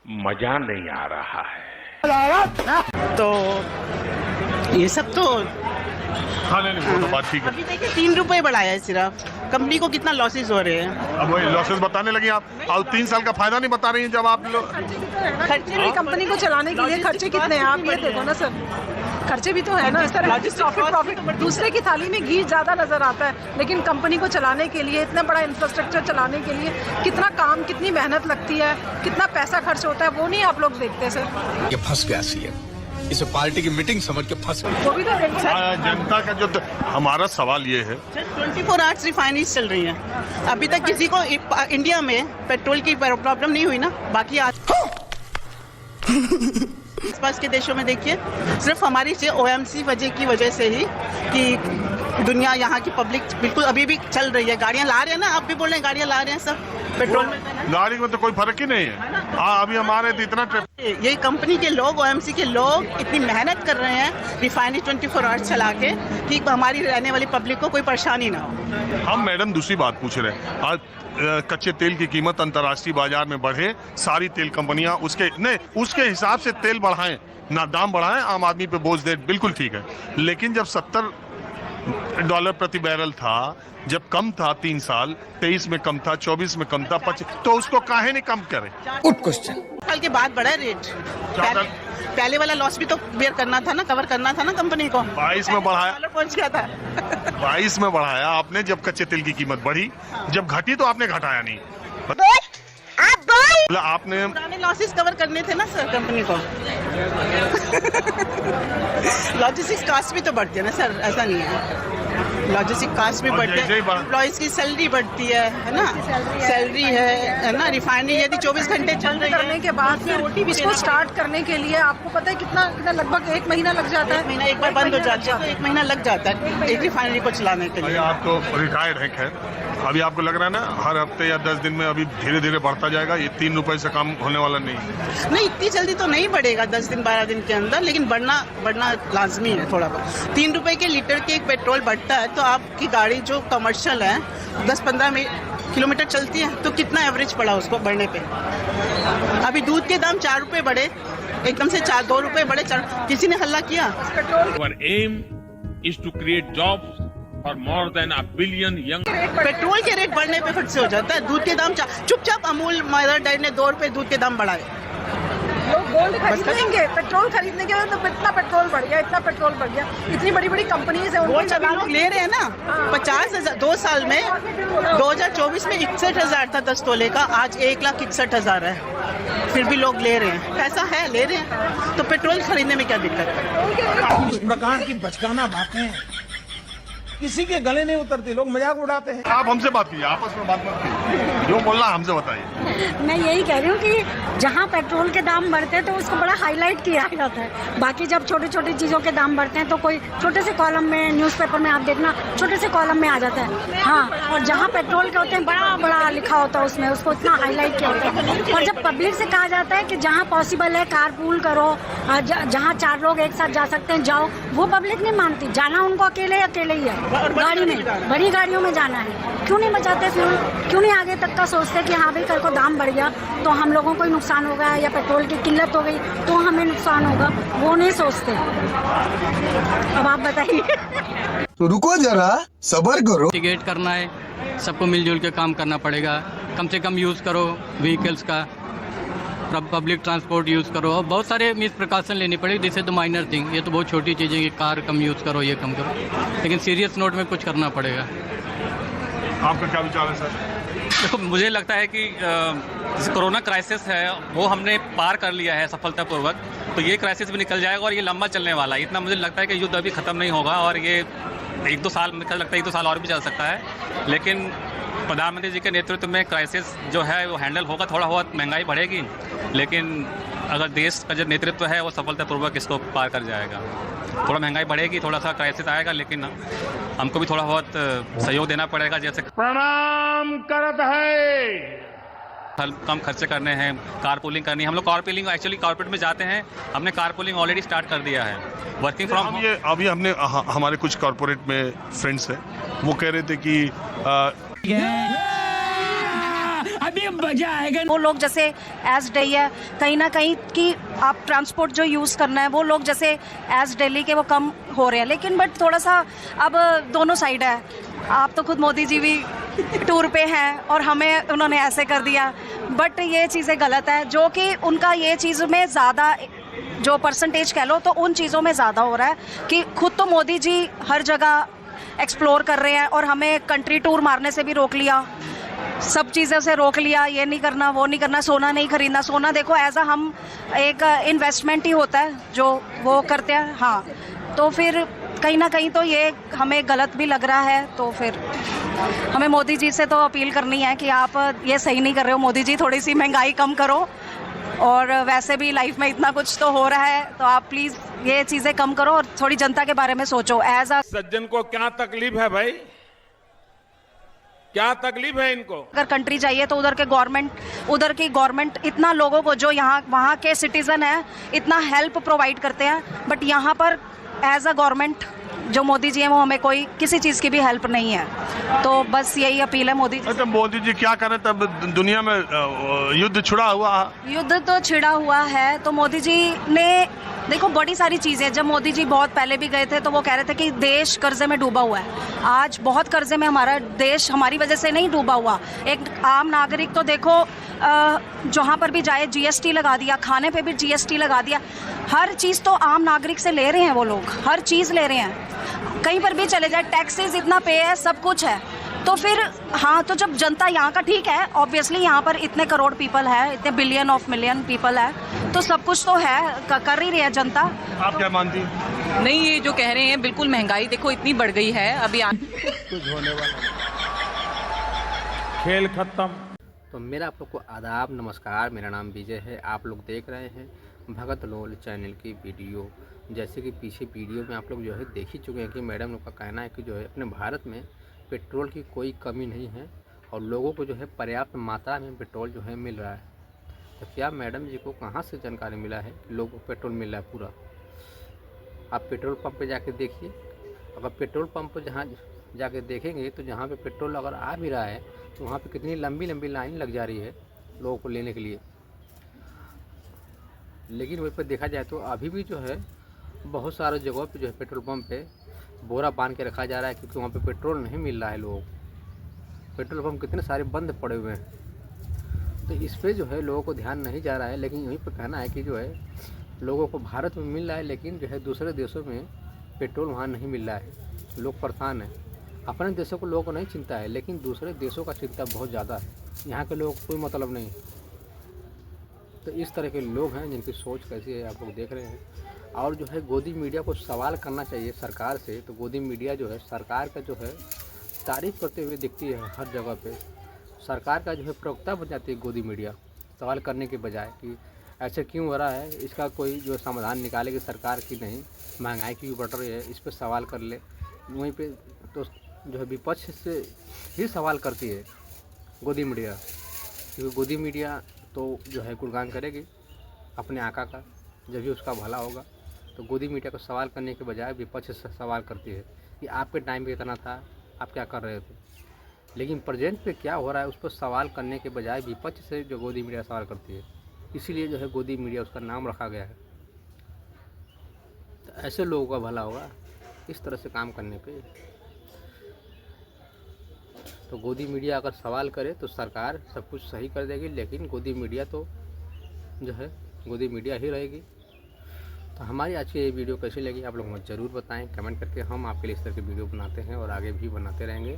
मजा नहीं आ रहा है। तो ये सब तो नहीं वो तो बात ठीक है। अभी देखिए 3 रुपए बढ़ाया है सिर्फ, कंपनी को कितना लॉसेस हो रहे हैं। अब वही लॉसेस बताने लगी आप, और 3 साल का फायदा नहीं बता रही हैं जब आप लोग। खर्चे भी कंपनी को चलाने के लिए खर्चे कितने हैं आप ये देखो ना सर, खर्चे भी तो है ना। इस तरह प्रॉफिट दूसरे की थाली में घी ज्यादा नजर आता है, लेकिन कंपनी को चलाने के लिए, इतना बड़ा इंफ्रास्ट्रक्चर चलाने के लिए कितना काम, कितनी मेहनत लगती है, कितना पैसा खर्च होता है, वो नहीं आप लोग देखते सर। ये फंस गया सीएम, इसे पार्टी की मीटिंग समझ के फंस गया। वो भी तो जनता का जो हमारा सवाल ये है, 24 आवर्स रिफाइनरीज चल रही हैं, अभी तक किसी को इंडिया में पेट्रोल की प्रॉब्लम नहीं हुई ना। बाकी आज आसपास के देशों में देखिए, सिर्फ हमारी से ओएमसी की वजह से ही कि दुनिया, यहाँ की पब्लिक बिल्कुल अभी भी चल रही है। गाड़ियाँ ला रहे हैं ना, आप भी बोल रहे हैं गाड़ियाँ ला रहे हैं सब पेट्रोल में। गाड़ी में तो कोई फर्क ही नहीं है। अभी हमारे तो इतना ये कंपनी के लोग, ओएमसी के लोग इतनी मेहनत कर रहे हैं रिफाइनरी 24 आवर्स चला के कि हमारी रहने वाली पब्लिक को कोई परेशानी ना हो। हम मैडम दूसरी बात पूछ रहे हैं, आज कच्चे तेल की कीमत अंतर्राष्ट्रीय बाजार में बढ़े, सारी तेल कंपनियां उसके हिसाब से तेल बढ़ाएं, ना दाम बढ़ाएं, आम आदमी पे बोझ दे, बिल्कुल ठीक है। लेकिन जब $70 प्रति बैरल था, जब कम था 3 साल, 23 में कम था, 24 में कम था, 25, तो उसको काहे नहीं कम करे। Good question. साल के बाद बढ़ा रेट, पहले वाला लॉस भी तो बेयर करना था ना, कवर करना था ना कंपनी को। 22 में बढ़ाया, पहुंच गया था 22 में बढ़ाया आपने, जब कच्चे तेल की कीमत बढ़ी, जब घटी तो आपने घटाया नहीं। आपने पुराने लॉसेस कवर करने थे ना सर कंपनी को। लॉजिस्टिक्स कॉस्ट भी तो बढ़ती है ना सर, ऐसा नहीं है। लॉजिस्टिक कॉस्ट भी बढ़ती है, एम्प्लॉइज की सैलरी बढ़ती है ना, सैलरी है ना। रिफाइनरी यदि 24 घंटे चल रही करने के बाद फिर इसको स्टार्ट करने के लिए आपको पता है कितना लगभग 1 महीना लग जाता है। महीना एक बार बंद हो जाती है तो 1 महीना लग जाता है एक रिफाइनरी को चलाने के लिए। आप तो रिटायर्ड हैं, खैर अभी आपको लग रहा है ना हर हफ्ते या 10 दिन में अभी धीरे धीरे बढ़ता जाएगा, ये 3 रुपए से कम होने वाला नहीं। इतनी जल्दी तो नहीं बढ़ेगा 10 दिन 12 दिन के अंदर, लेकिन बढ़ना लाजमी है थोड़ा बहुत। 3 रुपए के लीटर के एक पेट्रोल बढ़ता है तो आपकी गाड़ी जो कमर्शियल है 10-15 किलोमीटर चलती है तो कितना एवरेज पड़ा उसको बढ़ने पे। अभी दूध के दाम 4 रुपए बढ़े, एकदम से 2 रुपए बढ़े, किसी ने हल्ला किया। Our aim is to create jobs for more than a billion young. Petrol के रेट बढ़ने पे फट से हो जाता है। दूध के दाम चुपचाप अमूल मदर डेयरी ने 2 रुपए दूध के दाम बढ़ाए। लोग गोल्ड खरीद लेंगे, पेट्रोल खरीदने के बाद तो इतना पेट्रोल बढ़ गया, इतना पेट्रोल बढ़ गया। इतनी बड़ी बड़ी कंपनीज है, उनको लोग ले रहे हैं ना। 50,000 2 साल में, 2024 में 61,000 था 10 तोले का, आज 1,61,000 है। फिर भी लोग ले रहे हैं, पैसा है, ले रहे हैं, तो पेट्रोल खरीदने में क्या दिक्कत है। इस प्रकार की बचकाना बातें किसी के गले नहीं उतरती, लोग मजाक उड़ाते हैं। आप हमसे बात कीजिए, आपस में बात मत कीजिए, जो बोलना हमसे बताइए। मैं यही कह रही हूँ कि जहाँ पेट्रोल के दाम बढ़ते हैं तो उसको बड़ा हाईलाइट किया जाता है। बाकी जब छोटी छोटी चीज़ों के दाम बढ़ते हैं तो कोई छोटे से कॉलम में, न्यूज़पेपर में आप देखना छोटे से कॉलम में आ जाता है। हाँ, और जहाँ पेट्रोल के होते हैं बड़ा बड़ा लिखा होता है उसमें, उसको इतना हाईलाइट किया होता है। और जब पब्लिक से कहा जाता है कि जहाँ पॉसिबल है कारपूल करो, जहाँ 4 लोग एक साथ जा सकते हैं जाओ, वो पब्लिक नहीं मानती। जाना उनको अकेले ही है, गाड़ी में, बड़ी गाड़ियों में जाना है। क्यों नहीं बचाते फ्यूल, क्यों नहीं आगे तक का सोचते कि हाँ भाई कल को दाम बढ़ गया तो हम लोगों को ही नुकसान होगा, या पेट्रोल की किल्लत हो गई तो हमें नुकसान होगा, वो नहीं सोचते। अब आप बताइए। तो रुको जरा, सब्र करो। मिटिगेट करना है, सबको मिलजुल के काम करना पड़ेगा। कम से कम यूज़ करो व्हीकल्स का, पब्लिक ट्रांसपोर्ट यूज़ करो, और बहुत सारे मिस प्रिकॉशन लेनी पड़ेगी। This is the minor thing, ये तो बहुत छोटी चीज़ें कि कार कम यूज़ करो, ये कम करो, लेकिन सीरियस नोट में कुछ करना पड़ेगा। आपका क्या विचार है सर? देखो, मुझे लगता है कि कोरोना क्राइसिस है वो हमने पार कर लिया है सफलतापूर्वक, तो ये क्राइसिस भी निकल जाएगा और ये लंबा चलने वाला है। इतना मुझे लगता है कि युद्ध अभी ख़त्म नहीं होगा और ये 1-2 साल, मुझे लगता है 1-2 साल और भी चल सकता है। लेकिन प्रधानमंत्री जी के नेतृत्व में क्राइसिस जो है वो हैंडल होगा। थोड़ा बहुत महंगाई बढ़ेगी, लेकिन अगर देश का जो नेतृत्व है वो सफलतापूर्वक इसको पार कर जाएगा। थोड़ा महंगाई बढ़ेगी, थोड़ा सा क्राइसिस आएगा, लेकिन हमको भी थोड़ा बहुत सहयोग देना पड़ेगा। जैसे प्रणाम करत है, कम खर्चे करने हैं, कारपूलिंग करनी है। हम लोग कारपूलिंग एक्चुअली कॉर्पोरेट में जाते हैं, हमने कारपूलिंग ऑलरेडी स्टार्ट कर दिया है। वर्किंग फ्रॉम होम अभी हमने हमारे कुछ कॉर्पोरेट में फ्रेंड्स हैं, वो कह रहे थे कि अभी मजा आएगा। वो लोग जैसे एज डे है कहीं ना कहीं कि आप ट्रांसपोर्ट जो यूज़ करना है वो लोग जैसे एज दिल्ली के वो कम हो रहे हैं, लेकिन बट थोड़ा सा अब दोनों साइड है। आप तो खुद मोदी जी भी टूर पे हैं और हमें उन्होंने ऐसे कर दिया, बट ये चीज़ें गलत है। जो कि उनका ये चीज़ में ज़्यादा जो परसेंटेज कह लो तो उन चीज़ों में ज़्यादा हो रहा है कि खुद तो मोदी जी हर जगह एक्सप्लोर कर रहे हैं और हमें कंट्री टूर मारने से भी रोक लिया, सब चीज़ों से रोक लिया, ये नहीं करना वो नहीं करना, सोना नहीं खरीदना। सोना देखो एज हम एक इन्वेस्टमेंट ही होता है जो वो करते हैं। हाँ, तो फिर कहीं ना कहीं तो ये हमें गलत भी लग रहा है। तो फिर हमें मोदी जी से तो अपील करनी है कि आप ये सही नहीं कर रहे हो मोदी जी, थोड़ी सी महंगाई कम करो, और वैसे भी लाइफ में इतना कुछ तो हो रहा है तो आप प्लीज़ ये चीज़ें कम करो और थोड़ी जनता के बारे में सोचो। एज अ सज्जन को क्या तकलीफ है भाई, क्या तकलीफ है इनको? अगर कंट्री चाहिए तो उधर की गवर्नमेंट इतना लोगों को जो यहाँ वहाँ के सिटीजन हैं इतना हेल्प प्रोवाइड करते हैं, बट यहाँ पर एज अ गवर्नमेंट जो मोदी जी हैं वो हमें कोई किसी चीज़ की भी हेल्प नहीं है। तो बस यही अपील है मोदी जी। तो मोदी जी क्या करें, तब दुनिया में युद्ध छिड़ा हुआ है। युद्ध तो छिड़ा हुआ है, तो मोदी जी ने देखो बड़ी सारी चीज़ें, जब मोदी जी बहुत पहले भी गए थे तो वो कह रहे थे कि देश कर्जे में डूबा हुआ है। आज बहुत कर्जे में हमारा देश हमारी वजह से नहीं डूबा हुआ। एक आम नागरिक तो देखो जहाँ पर भी जाए जीएसटी लगा दिया, खाने पे भी जीएसटी लगा दिया, हर चीज़ तो आम नागरिक से ले रहे हैं वो लोग, हर चीज़ ले रहे हैं। कहीं पर भी चले जाए टैक्सेस इतना पे है, सब कुछ है। तो फिर हाँ, तो जब जनता यहाँ का ठीक है, ऑब्वियसली यहाँ पर इतने करोड़ पीपल है, इतने बिलियन ऑफ मिलियन पीपल है, तो सब कुछ तो है, कर ही रही है जनता। आप क्या मानती हैं? नहीं, ये जो कह रहे हैं बिल्कुल, महंगाई देखो इतनी बढ़ गई है अभी कुछ होने वाला, खेल खत्म। तो मेरा आप लोग को आदाब, नमस्कार। मेरा नाम विजय है। आप लोग देख रहे हैं भगत लोल चैनल की वीडियो। जैसे कि पीछे वीडियो में आप लोग जो है देख ही चुके हैं कि मैडम लोग का कहना है कि जो है अपने भारत में पेट्रोल की कोई कमी नहीं है और लोगों को जो है पर्याप्त मात्रा में पेट्रोल जो है मिल रहा है। तो क्या मैडम जी को कहाँ से जानकारी मिला है कि लोगों को पेट्रोल मिल रहा है पूरा? आप पेट्रोल पंप पे जाके देखिए। अगर पेट्रोल पंप पर जहाँ जाके देखेंगे तो जहाँ पे पेट्रोल अगर आ भी रहा है तो वहाँ पे कितनी लंबी लंबी लाइन लग जा रही है लोगों को लेने के लिए। लेकिन वहीं पर देखा जाए तो अभी भी जो है बहुत सारे जगहों पे जो है पेट्रोल पंप पे बोरा बांध के रखा जा रहा है, क्योंकि वहाँ पे पेट्रोल नहीं मिल रहा है लोगों को। पेट्रोल पंप कितने सारे बंद पड़े हुए हैं, तो इस पर जो है लोगों को ध्यान नहीं जा रहा है। लेकिन यहीं पर कहना है कि जो है लोगों को भारत में मिल रहा है, लेकिन जो है दूसरे देशों में पेट्रोल वहाँ नहीं मिल रहा है। लोग परेशान हैं। अपने देशों को लोगों को नहीं चिंता है, लेकिन दूसरे देशों का चिंता बहुत ज़्यादा है। यहाँ के लोगों को कोई मतलब नहीं। तो इस तरह के लोग हैं जिनकी सोच कैसी है आप लोग देख रहे हैं। और जो है गोदी मीडिया को सवाल करना चाहिए सरकार से। तो गोदी मीडिया जो है सरकार का जो है तारीफ़ करते हुए दिखती है हर जगह पे। सरकार का जो है प्रवक्ता बन जाती है गोदी मीडिया, सवाल करने के बजाय कि ऐसे क्यों हो रहा है, इसका कोई जो समाधान निकालेगी सरकार की नहीं, महंगाई क्यों बढ़ रही है इस पर सवाल कर ले। वहीं पे तो जो है विपक्ष से ही सवाल करती है गोदी मीडिया, क्योंकि गोदी मीडिया तो जो है गुणगान करेगी अपने आका का, जब भी उसका भला होगा। तो गोदी मीडिया को सवाल करने के बजाय विपक्ष से सवाल करती है कि आपके टाइम पे इतना था, आप क्या कर रहे थे। लेकिन प्रेजेंट पे क्या हो रहा है उस पर सवाल करने के बजाय विपक्ष से जो गोदी मीडिया सवाल करती है, इसीलिए जो है गोदी मीडिया उसका नाम रखा गया है। तो ऐसे लोगों का भला होगा इस तरह से काम करने पे। तो गोदी मीडिया अगर सवाल करे तो सरकार सब कुछ सही कर देगी, लेकिन गोदी मीडिया तो जो है गोदी मीडिया ही रहेगी। तो हमारी आज की ये वीडियो कैसी लगी आप लोग मुझे ज़रूर बताएं कमेंट करके। हम आपके लिए इस तरह की वीडियो बनाते हैं और आगे भी बनाते रहेंगे।